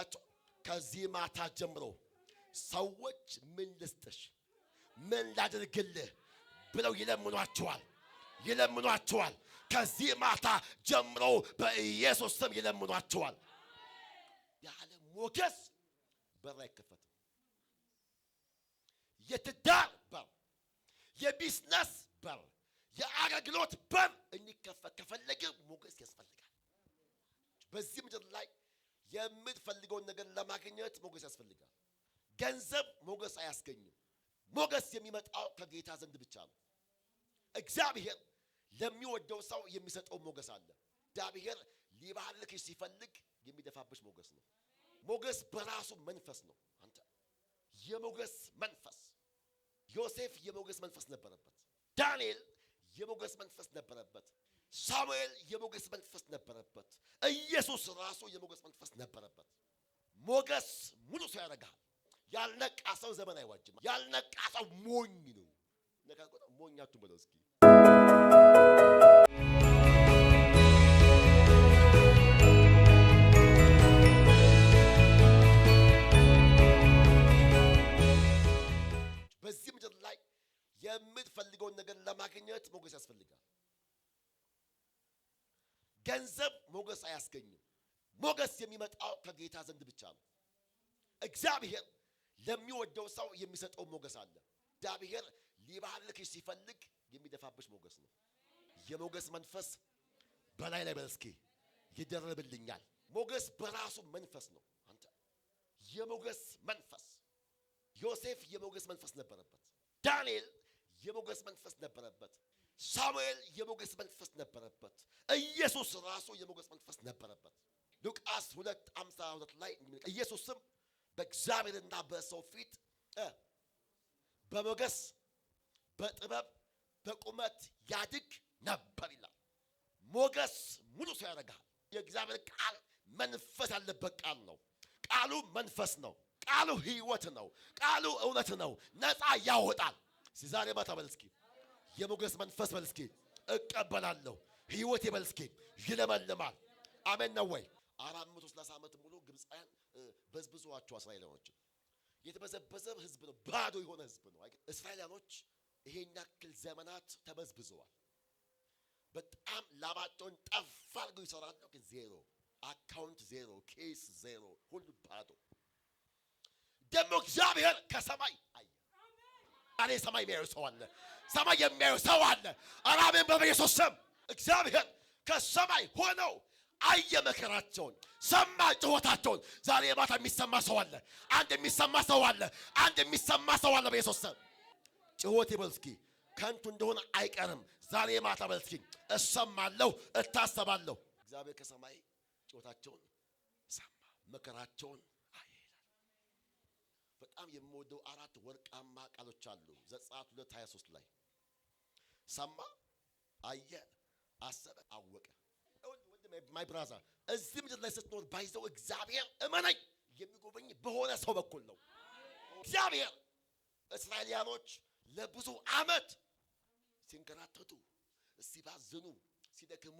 ታውቃላችሁ ከዚህ ማታ ጀምሮ ሰዎች ምን ልስጥሽ ምን ላድርግልህ ብለው ይለምኗቸዋል ከዚህ ማታ ጀምሮ በኢየሱስ ስም ይለምኗቸዋል ያለ ሞገስ በር አይከፈትም የትዳር በር የቢዝነስ በር የአገልግሎት በር እንዲከፈት ከፈለገ ሞገስ ያስፈልጋል በዚህ ምድር ላይ የምትፈልገውን ነገር ለማግኘት ሞገስ ያስፈልጋል ገንዘብ ሞገስ አያስገኝም ሞገስ የሚመጣው ከጌታ ዘንድ ብቻ ነው እግዚአብሔር ለሚወደው ሰው የሚሰጠው ሞገስ አለ እግዚአብሔር ሊባርክሽ ሲፈልግ የሚደፋብሽ ሞገስ ነው ሞገስ በራሱ መንፈስ ነው አንተ የሞገስ መንፈስ ዮሴፍ የሞገስ መንፈስ ነበረበት ዳንኤል የሞገስ መንፈስ ነበረበት ሳሙኤል የሞገስ መንፈስ ነበረበት ኢየሱስ ራሱ የሞገስ መንፈስ ነበረበት ሞገስ ሙሉ ሰው ያደርጋል ያልነቃ ሰው ዘመን አይዋጅም ያልነቃ ሰው ሞኝ ነው ነካቆ ሞኛቱ በለው እስኪ በዚህ ምድር ላይ የምትፈልገውን ነገር ለማግኘት ሞገስ ያስፈልጋል ገንዘብ ሞገስ አያስገኝም ሞገስ የሚመጣው ከጌታ ዘንድ ብቻ ነው እግዚአብሔር ለሚወደው ሰው የሚሰጠው ሞገስ አለ እግዚአብሔር ሊባርክሽ ሲፈልግ የሚደፋብሽ ሞገስ ነው የሞገስ መንፈስ በላይ ላይ በልስኪ ይደረብልኛል ሞገስ በራሱ መንፈስ ነው አንተ የሞገስ መንፈስ ዮሴፍ የሞገስ መንፈስ ነበረበት ዳንኤል የሞገስ መንፈስ ነበረበት ሳሙኤል የሞገስ መንፈስ ነበረበት ኢየሱስ ራሱ የሞገስ መንፈስ ነበረበት ሉቃስ 2:52 ላይ ኢየሱስም በእግዚአብሔርና በሰው ፊት በሞገስ በጥበብ በቁመት ያድግ ነበር ይላል ሞገስ ሙሉ ሰው ያደርጋል የእግዚአብሔር ቃል መንፈስ ያለበት ቃል ነው ቃሉ መንፈስ ነው ቃሉ ሕይወት ነው ቃሉ እውነት ነው ነፃ ያወጣል ዛሬ ማታ በልስኪ የሞገስ መንፈስ በልስኪ እቀበላለሁ ሕይወት ይበልስኪ ይለመልማል አሜን ነው ወይ 430 ዓመት ሙሉ ግብፃውያን በዝብዟቸው እስራኤላውያን የተበዘበዘ ህዝብ ነው ባዶ የሆነ ህዝብ ነው እስራኤላውያን ይሄን ያክል ዘመናት ተበዝብዘዋል በጣም ላባቸውን ጠፍ አድርገው ይሰራሉ ግን ዜሮ አካውንት ዜሮ ኬስ ዜሮ ሁሉ ባዶ ደግሞ እግዚአብሔር ከሰማይ አየ አለ ሰማይ የሚያየው ሰው አለ ሰማይ የሚያየው ሰው አለ አሜን በኢየሱስ ስም እግዚአብሔር ከሰማይ ሆነው አየ መከራቸውን ሰማ ጩኸታቸውን ዛሬ ማታ የሚሰማ ሰው አለ አንድ የሚሰማ ሰው አለ አንድ የሚሰማ ሰው አለ በኢየሱስ ስም ጩኸት ይበልስኪ ከንቱ እንደሆነ አይቀርም ዛሬ ማታ በልስኪ እሰማለሁ እታሰባለሁ እግዚአብሔር ከሰማይ ጩኸታቸውን ሰማ መከራቸውን አየ በጣም የምወደው 4 ወርቃማ ቃሎች አሉ ዘጸአት 2:23 ላይ ሰማ አየ አሰበ አወቀ my brother እዚህ ምድር ላይ ስትኖር ባይዘው እግዚአብሔር እመነኝ የሚጎበኝ በሆነ ሰው በኩል ነው እግዚአብሔር እስራኤላውያኖች ለብዙ ዓመት ሲንከራተቱ ሲባዝኑ ሲደክሙ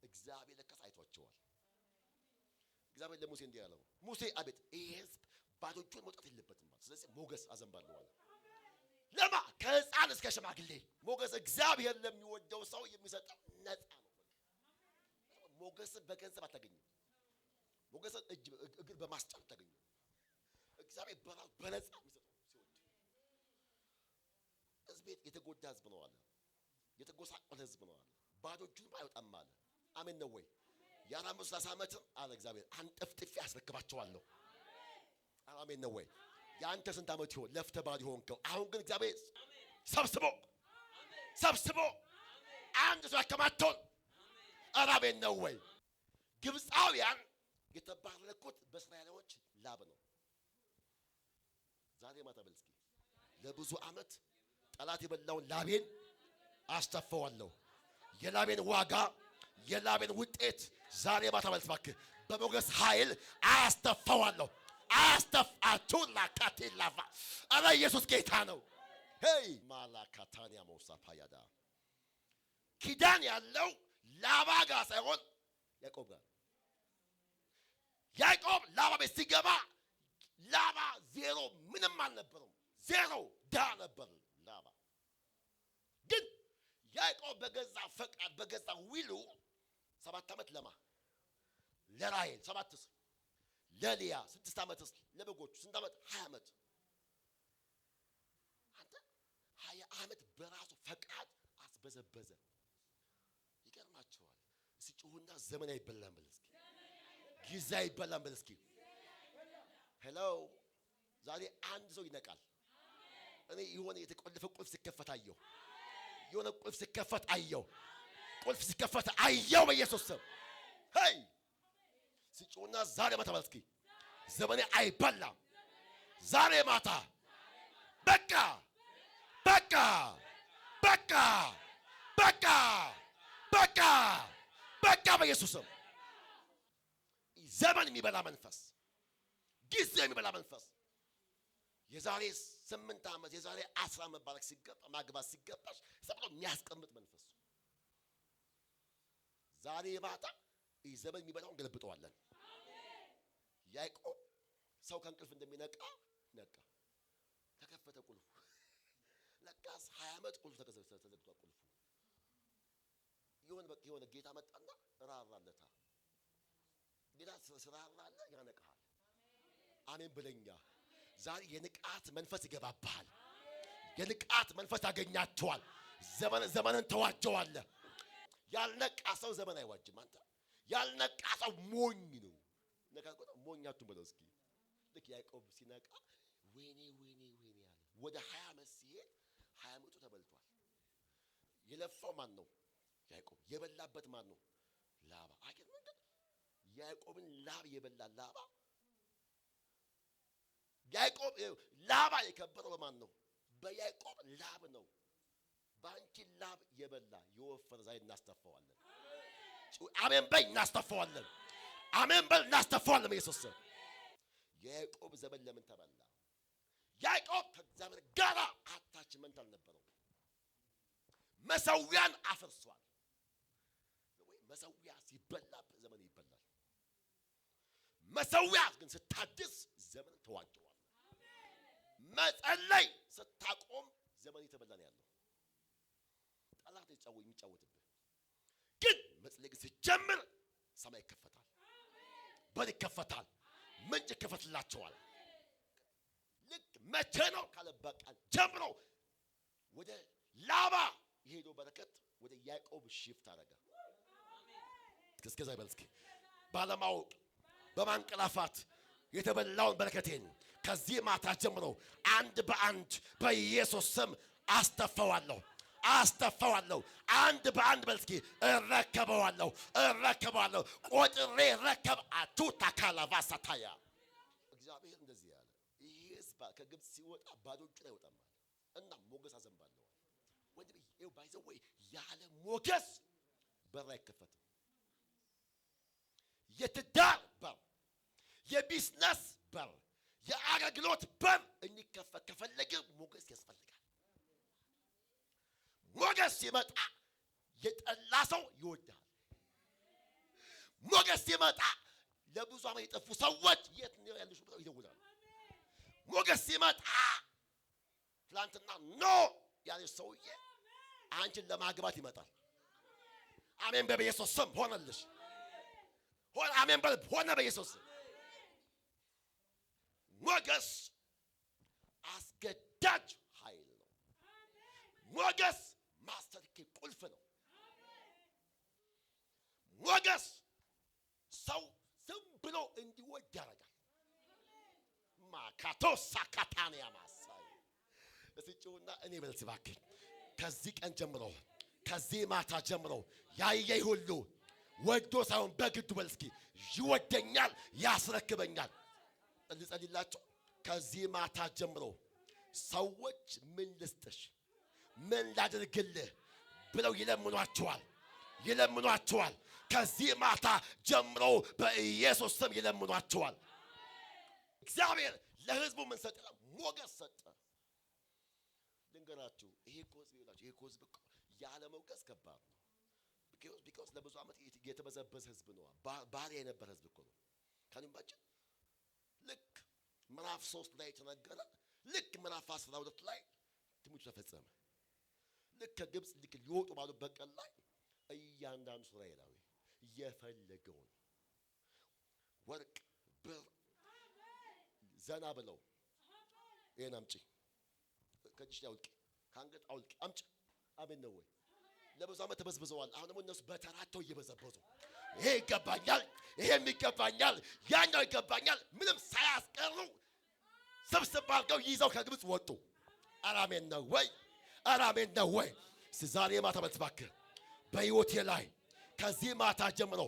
እግዚአብሔር ለከስ አይቷቸዋል እግዚአብሔር ለሙሴ እንዲህ አለው ሙሴ አቤት ይሄ ሕዝብ ባዶ እጁን መውጣት የለበትም ማለት ስለዚህ ሞገስ አዘንባለሁ አለ ለማ ከሕፃን እስከ ሽማግሌ ሞገስ እግዚአብሔር ለሚወደው ሰው የሚሰጠው ነፃ ነው ሞገስ በገንዘብ አታገኙም ሞገስ እጅ እግር በማስጫን ታገኙ እግዚአብሔር በነፃ የሚሰጠው ሲወድ ህዝብ የተጎዳ ህዝብ ነው አለ የተጎሳቆለ ህዝብ ነው አለ ባዶ እጁን አይወጣም አለ አሜን ነው ወይ የ430 ዓመት አለ እግዚአብሔር አንጠፍጥፍ ያስረክባቸዋለሁ አሜን ነው ወይ ያንተ ስንት ዓመት ይሆን ለፍተህ ባዶ ሆንከው አሁን ግን እግዚአብሔር ሰብስቦ አንድ ሰው ያከማቸው አሜን ነው ወይ ግብፃውያን የተባረኩት በእስራኤላውያን ላብ ነው ዛሬ ማታ በልስኪ ለብዙ ዓመት ጠላት የበላውን ላቤን አስተፈዋለሁ የላቤን ዋጋ የላቤን ውጤት ዛሬ ማታ በልስባክ በሞገስ ኃይል አስተፈዋለሁ አስተፋቱላ ካቲላፋ አረ ኢየሱስ ጌታ ነው ሄይ ማላካታኒያ ሞሳፋያዳ ኪዳን ያለው ላባ ጋር ሳይሆን ያዕቆብ ጋር ያዕቆብ ላባ ቤት ሲገባ ላባ ዜሮ ምንም አልነበረም። ዜሮ ድሃ ነበር ላባ። ግን ያዕቆብ በገዛ ፈቃድ በገዛ ዊሉ 7 ዓመት ለራሔል 7 ለሊያ 6 ዓመት ለበጎቹ ስንት ዓመት 20 ዓመት 20 ዓመት በራሱ ፈቃድ አስበዘበዘ። ይገርማቸዋል። እስኪ ጩሁና ዘመን አይበላም በል እስኪ። ጊዜ አይበላም በል እስኪ። ሄሎ ዛሬ አንድ ሰው ይነቃል። እኔ የሆነ የተቆለፈ ቁልፍ ሲከፈት አየሁ። የሆነ ቁልፍ ሲከፈት አየሁ። ቁልፍ ሲከፈት አየሁ በኢየሱስ ስም። ሄይ ሲጮና ዛሬ ማታ በል እስኪ ዘመኔ አይበላም። ዛሬ ማታ በቃ በቃ በቃ በቃ በቃ በቃ በኢየሱስ ስም። ዘመን የሚበላ መንፈስ፣ ጊዜ የሚበላ መንፈስ የዛሬ 8 ዓመት የዛሬ 10 መባረክ ሲገባ ማግባት ሲገባሽ ሰብሮ የሚያስቀምጥ መንፈስ ዛሬ ማታ ዘመን የሚበላውን ገለብጠዋለን። ያዕቆብ ሰው ከእንቅልፍ እንደሚነቃ ነቃ። ተከፈተ ቁልፉ። ለካስ 20 ዓመት ቁልፉ ተዘግቷል። ቁልፉ የሆነ ጌታ መጣና ራራለታ። ጌታ ስራራለ ያነቃሃል። አሜን ብለኛ። ዛሬ የንቃት መንፈስ ይገባብሃል። የንቃት መንፈስ ያገኛቸዋል። ዘመንን ተዋጀዋለህ። ያልነቃ ሰው ዘመን አይዋጅም። አንተ ያልነቃ ሰው ሞኝ ነው። ነቃቆታ ሞኛቱን በለው እስኪ። ልክ ያዕቆብ ሲነቃ ወይኔ ያለ ወደ 20 ዓመት ሲሄድ 20 ዓመቱ ተበልቷል። የለፋው ማን ነው? ያዕቆብ። የበላበት ማን ነው? ላባ። አገር ምንድን ያዕቆብን ላብ የበላ ላባ። ያዕቆብ ላባ የከበረው በማን ነው? በያዕቆብ ላብ ነው። ባንቺ ላብ የበላ የወፈረ ዛሬ እናስተፋዋለን። አሜን በይ። እናስተፋዋለን። አሜን በል። እናስተፋዋለን በኢየሱስ ስም። የያዕቆብ ዘመን ለምን ተበላ? ያዕቆብ ከእግዚአብሔር ጋር አታችመንት አልነበረው። መሰዊያን አፍርሷል። መሰዊያ ሲበላ ዘመን ይበላል። መሰዊያ ግን ስታድስ ዘመን ተዋጀዋል። መጸለይ ስታቆም ዘመን የተበላ ነው ያለው። ጠላት የሚጫወትብህ ግን መጸለይ ሲጀምር ሰማይ ይከፈታል፣ በር ይከፈታል፣ ምንጭ ይከፈትላቸዋል። ልክ መቼ ነው ካለበቃ ጀምሮ ወደ ላባ የሄደው በረከት ወደ ያዕቆብ ሽፍት አደረገ። እስከዛ ይበል እስኪ። ባለማወቅ በማንቀላፋት የተበላውን በረከቴን ከዚህ ማታ ጀምሮ አንድ በአንድ በኢየሱስ ስም አስተፋዋለሁ። አንድ በአንድ በል እስኪ። እረከበዋለሁ። ቆጥሬ ረከብ አቱታ ካላቫሳታያ። እግዚአብሔር እንደዚህ ያለ ይህ ሕዝብ ከግብፅ ሲወጣ ባዶ እጁን አይወጣም እና ሞገስ አዘንባለሁ። ወንድም ይሄው ባይዘው ወይ ያለ ሞገስ በር አይከፈትም። የትዳር በር፣ የቢዝነስ በር፣ የአገልግሎት በር እንዲከፈት ከፈለገ ሞገስ ያስፈልጋል። ሞገስ ሲመጣ የጠላ ሰው ይወዳል። ሞገስ ሲመጣ ለብዙ ዓመት የጠፉ ሰዎች የት ነው ያሉሽ ብለው ይደውላሉ። ሞገስ ሲመጣ ትላንትና ኖ ያለሽ ሰውዬ አንቺን ለማግባት ይመጣል። አሜን በኢየሱስ ስም ሆነልሽ። አሜን በል። ሆነ በኢየሱስ ስም። ሞገስ አስገዳጅ ኃይል ነው። ሞገስ ማስተር ቁልፍ ነው። ሞገስ ሰው ዝም ብሎ እንዲወድ ያደርጋል። ማካቶሳ ካታንያ ማሳይ እስጩና እኔ በልስ እባክህ ከዚህ ቀን ጀምሮ ከዚህ ማታ ጀምሮ ያየኝ ሁሉ ወዶ ሳይሆን በግዱ በል እስኪ ይወደኛል፣ ያስረክበኛል። እንጸልይላችሁ። ከዚህ ማታ ጀምሮ ሰዎች ምን ልስጥሽ፣ ምን ላድርግልህ ብለው ይለምኗቸዋል። ከዚህ ማታ ጀምሮ በኢየሱስ ስም ይለምኗቸዋል። እግዚአብሔር ለሕዝቡ ምን ሰጠ? ሞገስ ሰጠ። ልንገራችሁ፣ ይሄ ሕዝብ ያለ ሞገስ ከባድ ነው። ቢኮዝ ለብዙ ዓመት የተበዘበዘ ሕዝብ ነው። ባሪያ የነበረ ሕዝብ እኮ ነው። ከኒምባችን ምዕራፍ 3 ላይ ተነገረ። ልክ ምዕራፍ 12 ላይ ትንቢቱ ተፈጸመ። ልክ ከግብፅ ሊወጡ ባሉበት ቀን ላይ እያንዳንዱ እስራኤላዊ የፈለገውን ወርቅ፣ ብር ዘና ብለው ይሄን አምጪ፣ ከእጅሽ ላይ አውልቂ፣ ከአንገት አውልቂ፣ አምጪ። አሜን ነው ወይ? ለብዙ ዓመት ተበዝብዘዋል። አሁን ደግሞ እነሱ በተራቸው እየበዘበዙ ይሄ ይገባኛል፣ ይሄም ይገባኛል፣ ያኛው ይገባኛል፣ ምንም ሳያስቀሩ ስብስብ አድርገው ይዘው ከግብፅ ወጡ። አሜን ነው ወይ? አሜን ነው ወይ? ዛሬ ማታ በትባክህ በሕይወቴ ላይ ከዚህ ማታ ጀምሮ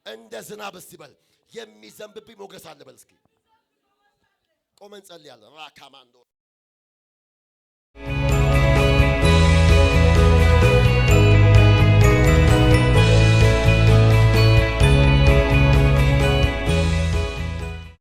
እንደ ዝናብ ሲበል የሚዘንብብኝ ሞገስ አለ በል። እስኪ ቆመን ጸልያለን። ራካማንዶ